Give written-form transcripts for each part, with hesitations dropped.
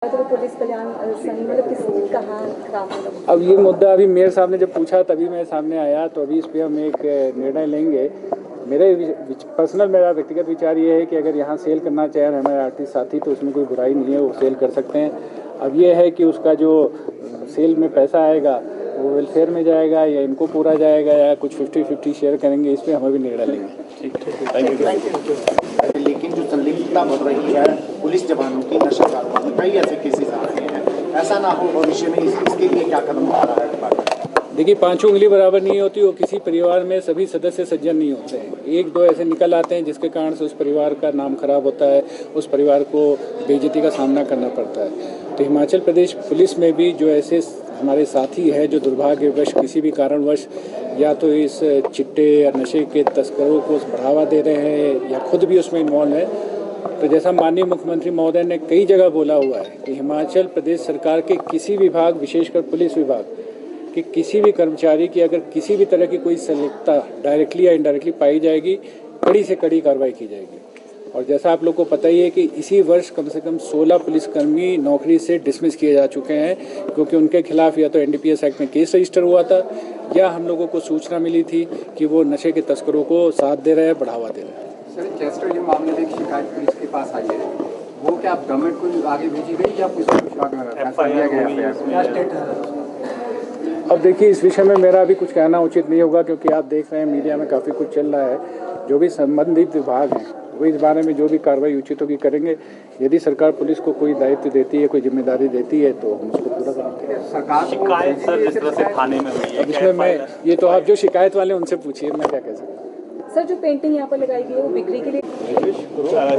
तो पुलिस कल्याण संघ मतलब किसी कहाँ काम मतलब। अब ये मुद्दा अभी मेयर साहब ने जब पूछा तभी मैं सामने आया, तो अभी इस पर हम एक निर्णय लेंगे। मेरा व्यक्तिगत विचार ये है कि अगर यहाँ सेल करना चाहें हमारे आर्टिस्ट साथी तो उसमें कोई बुराई नहीं है, वो सेल कर सकते हैं। अब ये है कि उसका जो सेल में पैसा आएगा वो वेलफेयर में जाएगा या इनको पूरा जाएगा या कुछ 50-50 शेयर करेंगे, इस पर हम अभी निर्णय लेंगे। ठीक। लेकिन जो संलिप्तता बढ़ रही है पुलिस जवानों की नशा कारोबार, कई ऐसे केसेस आ रहे हैं, ऐसा ना हो भविष्य में इसके लिए क्या कदम उठा रहा है? देखिए, 5 उंगली बराबर नहीं होती। वो किसी परिवार में सभी सदस्य सज्जन नहीं होते हैं। 1-2 ऐसे निकल आते हैं जिसके कारण से उस परिवार का नाम खराब होता है, उस परिवार को बेइज्जती का सामना करना पड़ता है। तो हिमाचल प्रदेश पुलिस में भी जो ऐसे हमारे साथी है जो दुर्भाग्यवश किसी भी कारणवश या तो इस चिट्टे या नशे के तस्करों को बढ़ावा दे रहे हैं या खुद भी उसमें इन्वॉल्व है, तो जैसा माननीय मुख्यमंत्री महोदय ने कई जगह बोला हुआ है कि हिमाचल प्रदेश सरकार के किसी विभाग, विशेषकर पुलिस विभाग कि किसी भी कर्मचारी की अगर किसी भी तरह की कोई संलिप्तता डायरेक्टली या इनडायरेक्टली पाई जाएगी, कड़ी से कड़ी कार्रवाई की जाएगी। और जैसा आप लोग को पता ही है कि इसी वर्ष कम से कम 16 पुलिसकर्मी नौकरी से डिसमिस किए जा चुके हैं, क्योंकि उनके खिलाफ या तो एनडीपीएस एक्ट में केस रजिस्टर हुआ था या हम लोगों को सूचना मिली थी कि वो नशे के तस्करों को साथ दे रहे हैं, बढ़ावा दे रहे हैं। सर, जैसे ये मामले में एक शिकायत पुलिस के पास आई है, वो क्या गवर्नमेंट को आगे भेजी गई या अब देखिए, इस विषय में मेरा अभी कुछ कहना उचित नहीं होगा, क्योंकि आप देख रहे हैं मीडिया में काफ़ी कुछ चल रहा है। जो भी संबंधित विभाग हैं वो इस बारे में जो भी कार्रवाई उचित होगी करेंगे। यदि सरकार पुलिस को कोई दायित्व देती है, कोई जिम्मेदारी देती है तो हम उसको पूरा करेंगे। सरकार शिकायत सर जिस तरह से थाने में हुई है, अब इसमें मैं ये तो आप जो शिकायत वाले उनसे पूछिए, मैं क्या कह सकता हूँ। सर, जो पेंटिंग यहाँ पर लगाई गई है वो बिक्री के लिए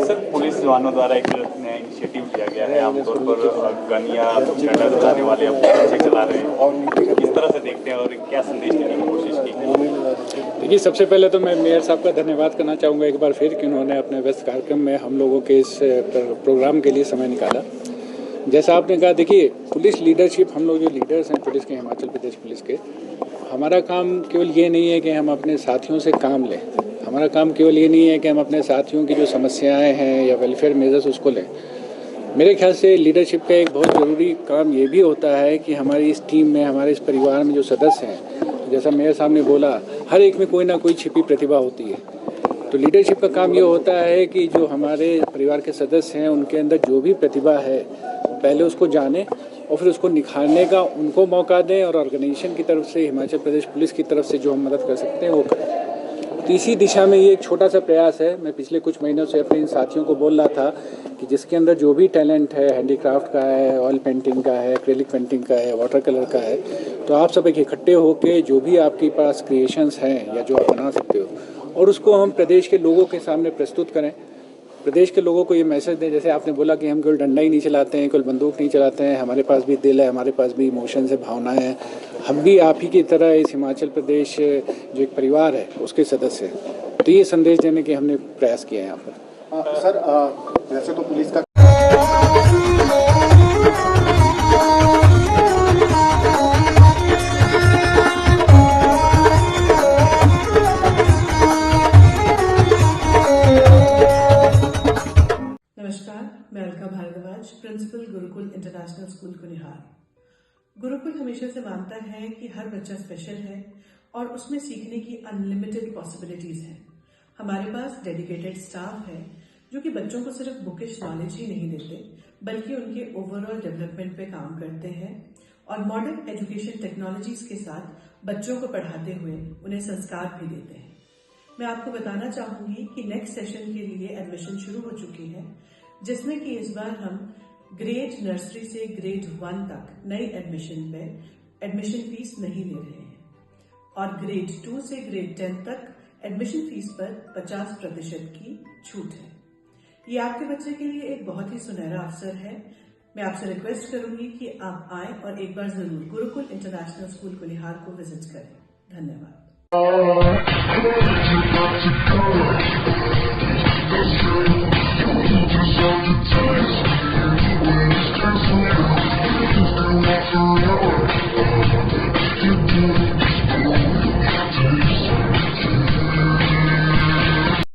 सर पुलिस जवानों द्वारा एक नया इनिशिएटिव लिया गया है। आमतौर पर गन या डंडा चलाने वाले अब चला रहे हैं, और किस तरह से देखते हैं और क्या संदेश देने की कोशिश की है? देखिए, सबसे पहले तो मैं मेयर साहब का धन्यवाद करना चाहूँगा एक बार फिर कि उन्होंने अपने व्यस्त कार्यक्रम में हम लोगों के इस प्रोग्राम के लिए समय निकाला। जैसा आपने कहा, देखिए पुलिस लीडरशिप, हम लोग जो लीडर्स हैं पुलिस के, हिमाचल प्रदेश पुलिस के, हमारा काम केवल ये नहीं है कि हम अपने साथियों से काम लें। हमारा काम केवल ये नहीं है कि हम अपने साथियों की जो समस्याएं हैं या वेलफेयर मेजर्स उसको लें। मेरे ख्याल से लीडरशिप का एक बहुत ज़रूरी काम ये भी होता है कि हमारी इस टीम में, हमारे इस परिवार में जो सदस्य हैं, जैसा मेयर साहब ने बोला, हर एक में कोई ना कोई छिपी प्रतिभा होती है। तो लीडरशिप का काम ये होता है कि जो हमारे परिवार के सदस्य हैं उनके अंदर जो भी प्रतिभा है पहले उसको जानें और फिर उसको निखारने का उनको मौका दें, और ऑर्गेनाइजेशन की तरफ से, हिमाचल प्रदेश पुलिस की तरफ से जो हम मदद कर सकते हैं वो करें। तो इसी दिशा में ये एक छोटा सा प्रयास है। मैं पिछले कुछ महीनों से अपने इन साथियों को बोल रहा था कि जिसके अंदर जो भी टैलेंट है, हैंडीक्राफ्ट का है, ऑयल पेंटिंग का है, एक्रेलिक पेंटिंग का है, वाटर कलर का है, तो आप सब एक इकट्ठे होकर जो भी आपके पास क्रिएशंस हैं या जो आप बना सकते हो, और उसको हम प्रदेश के लोगों के सामने प्रस्तुत करें। प्रदेश के लोगों को ये मैसेज दें, जैसे आपने बोला कि हम केवल डंडा ही नहीं चलाते हैं, केवल बंदूक नहीं चलाते हैं, हमारे पास भी दिल है, हमारे पास भी इमोशंस है, भावनाएं हैं। हम भी आप ही की तरह इस हिमाचल प्रदेश जो एक परिवार है उसके सदस्य हैं। तो ये संदेश देने के हमने प्रयास किया है यहाँ पर। सर, वैसे तो पुलिस का नमस्कार, मैं Alka Bhardwaj, principal Gurukul international school Kunihar. Gurukul हमेशा से मानता है कि हर बच्चा स्पेशल है और उसमें सीखने की अनलिमिटेड पॉसिबिलिटीज हैं। हमारे पास डेडिकेटेड स्टाफ है जो कि बच्चों को सिर्फ बुकिश नॉलेज ही नहीं देते, बल्कि उनके ओवरऑल डेवलपमेंट पे काम करते हैं और मॉडर्न एजुकेशन टेक्नोलॉजीज के साथ बच्चों को पढ़ाते हुए उन्हें संस्कार भी देते हैं। मैं आपको बताना चाहूंगी कि नेक्स्ट सेशन के लिए एडमिशन शुरू हो चुकी है, जिसमें कि इस बार हम ग्रेड नर्सरी से ग्रेड 1 तक नई एडमिशन पे एडमिशन फीस नहीं ले रहे हैं, और ग्रेड 2 से ग्रेड 10 तक एडमिशन फीस पर 50% की छूट है। ये आपके बच्चे के लिए एक बहुत ही सुनहरा अवसर है। मैं आपसे रिक्वेस्ट करूंगी कि आप आए और एक बार जरूर गुरुकुल इंटरनेशनल स्कूल कुनिहार को विजिट करें। धन्यवाद।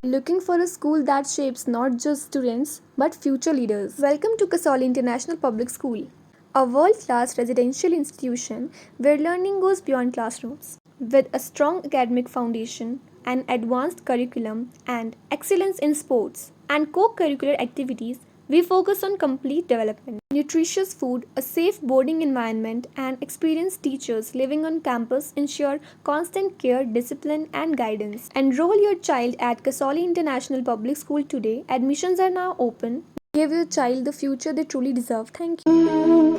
Looking for for a school that shapes not just students but future leaders. Welcome to Kasoli International Public School, a world-class residential institution where learning goes beyond classrooms. With a strong academic foundation, an advanced curriculum, and excellence in sports and co-curricular activities, we focus on complete development. Nutritious food, a safe boarding environment, and experienced teachers living on campus ensure constant care, discipline, and guidance. Enroll your child at Kasoli International Public School today. Admissions are now open. Give your child the future they truly deserve. Thank you.